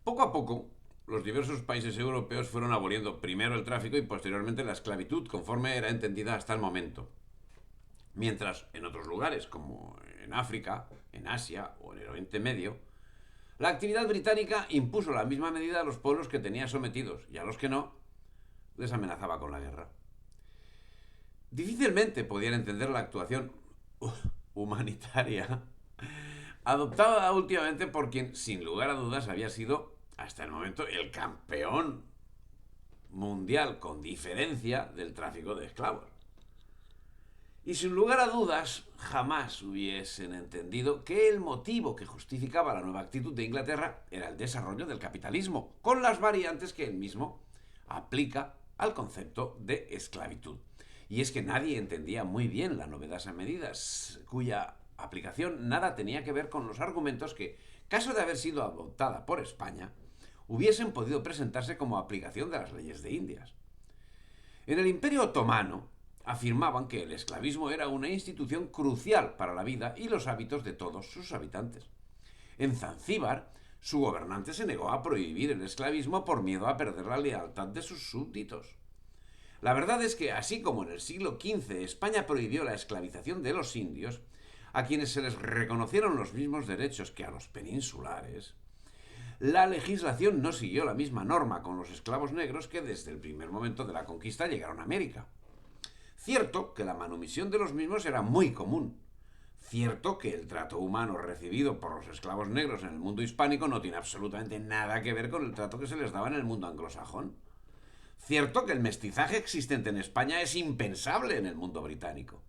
Poco a poco, los diversos países europeos fueron aboliendo primero el tráfico y posteriormente la esclavitud, conforme era entendida hasta el momento. Mientras en otros lugares, como en África, en Asia o en el Oriente Medio, la actividad británica impuso la misma medida a los pueblos que tenía sometidos y a los que no, les amenazaba con la guerra. Difícilmente podían entender la actuación humanitaria adoptada últimamente por quien, sin lugar a dudas, había sido, hasta el momento, el campeón mundial con diferencia del tráfico de esclavos. Y sin lugar a dudas, jamás hubiesen entendido que el motivo que justificaba la nueva actitud de Inglaterra era el desarrollo del capitalismo, con las variantes que él mismo aplica al concepto de esclavitud. Y es que nadie entendía muy bien la novedosas medidas, cuya aplicación nada tenía que ver con los argumentos que, caso de haber sido adoptada por España, hubiesen podido presentarse como aplicación de las leyes de Indias. En el Imperio Otomano afirmaban que el esclavismo era una institución crucial para la vida y los hábitos de todos sus habitantes. En Zanzíbar, su gobernante se negó a prohibir el esclavismo por miedo a perder la lealtad de sus súbditos. La verdad es que, así como en el siglo XV España prohibió la esclavización de los indios, a quienes se les reconocieron los mismos derechos que a los peninsulares, la legislación no siguió la misma norma con los esclavos negros que desde el primer momento de la conquista llegaron a América. Cierto que la manumisión de los mismos era muy común. Cierto que el trato humano recibido por los esclavos negros en el mundo hispánico no tiene absolutamente nada que ver con el trato que se les daba en el mundo anglosajón. Cierto que el mestizaje existente en España es impensable en el mundo británico.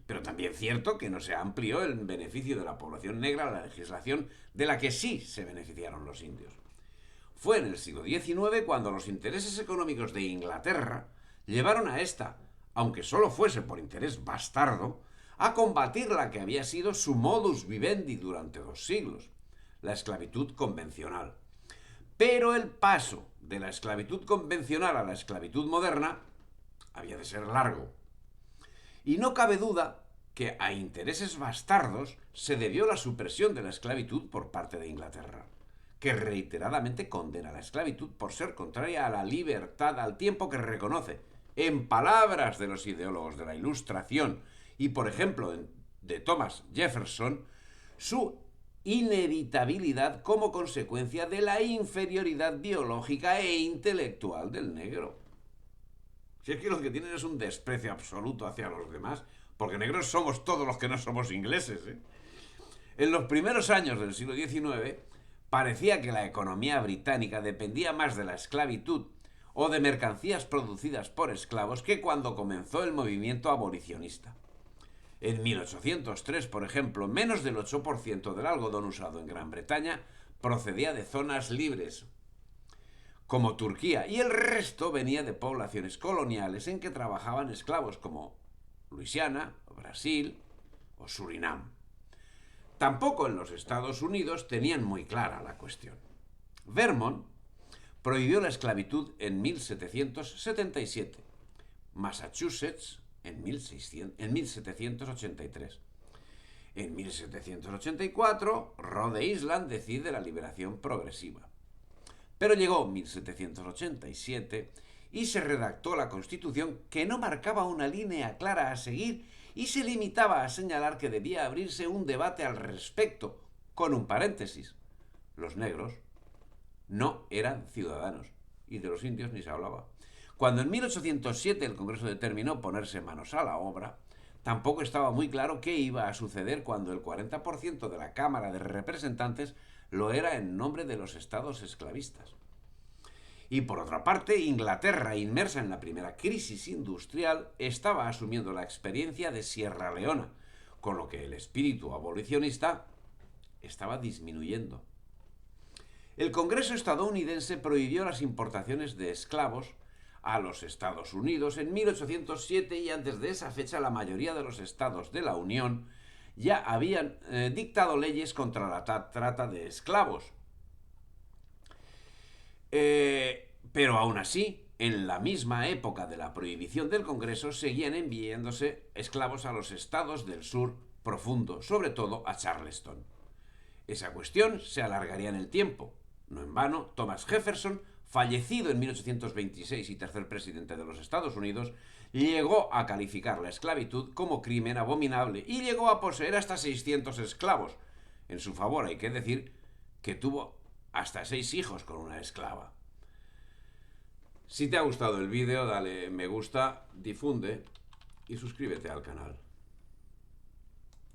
Pero también cierto que no se amplió el beneficio de la población negra a la legislación de la que sí se beneficiaron los indios. Fue en el siglo XIX cuando los intereses económicos de Inglaterra llevaron a esta, aunque solo fuese por interés bastardo, a combatir la que había sido su modus vivendi durante 2 siglos, la esclavitud convencional. Pero el paso de la esclavitud convencional a la esclavitud moderna había de ser largo. Y no cabe duda que a intereses bastardos se debió la supresión de la esclavitud por parte de Inglaterra, que reiteradamente condena la esclavitud por ser contraria a la libertad, al tiempo que reconoce, en palabras de los ideólogos de la Ilustración y, por ejemplo, de Thomas Jefferson, su inevitabilidad como consecuencia de la inferioridad biológica e intelectual del negro. Si es que lo que tienen es un desprecio absoluto hacia los demás, porque negros somos todos los que no somos ingleses, ¿eh? En los primeros años del siglo XIX parecía que la economía británica dependía más de la esclavitud o de mercancías producidas por esclavos que cuando comenzó el movimiento abolicionista. En 1803, por ejemplo, menos del 8% del algodón usado en Gran Bretaña procedía de zonas libres, como Turquía, y el resto venía de poblaciones coloniales en que trabajaban esclavos como Luisiana, o Brasil o Surinam. Tampoco en los Estados Unidos tenían muy clara la cuestión. Vermont prohibió la esclavitud en 1777, Massachusetts en 1783. En 1784, Rhode Island decide la liberación progresiva. Pero llegó 1787 y se redactó la Constitución que no marcaba una línea clara a seguir y se limitaba a señalar que debía abrirse un debate al respecto, con un paréntesis. Los negros no eran ciudadanos y de los indios ni se hablaba. Cuando en 1807 el Congreso determinó ponerse manos a la obra, tampoco estaba muy claro qué iba a suceder cuando el 40% de la Cámara de Representantes lo era en nombre de los estados esclavistas. Y por otra parte, Inglaterra, inmersa en la primera crisis industrial, estaba asumiendo la experiencia de Sierra Leona, con lo que el espíritu abolicionista estaba disminuyendo. El Congreso estadounidense prohibió las importaciones de esclavos a los Estados Unidos en 1807 y antes de esa fecha la mayoría de los estados de la Unión ya habían dictado leyes contra la trata de esclavos. Pero aún así, en la misma época de la prohibición del Congreso, seguían enviándose esclavos a los estados del sur profundo, sobre todo a Charleston. Esa cuestión se alargaría en el tiempo, No en vano, Thomas Jefferson, fallecido en 1826 y tercer presidente de los Estados Unidos, llegó a calificar la esclavitud como crimen abominable y llegó a poseer hasta 600 esclavos. En su favor hay que decir que tuvo hasta 6 hijos con una esclava. Si te ha gustado el vídeo, dale me gusta, difunde y suscríbete al canal.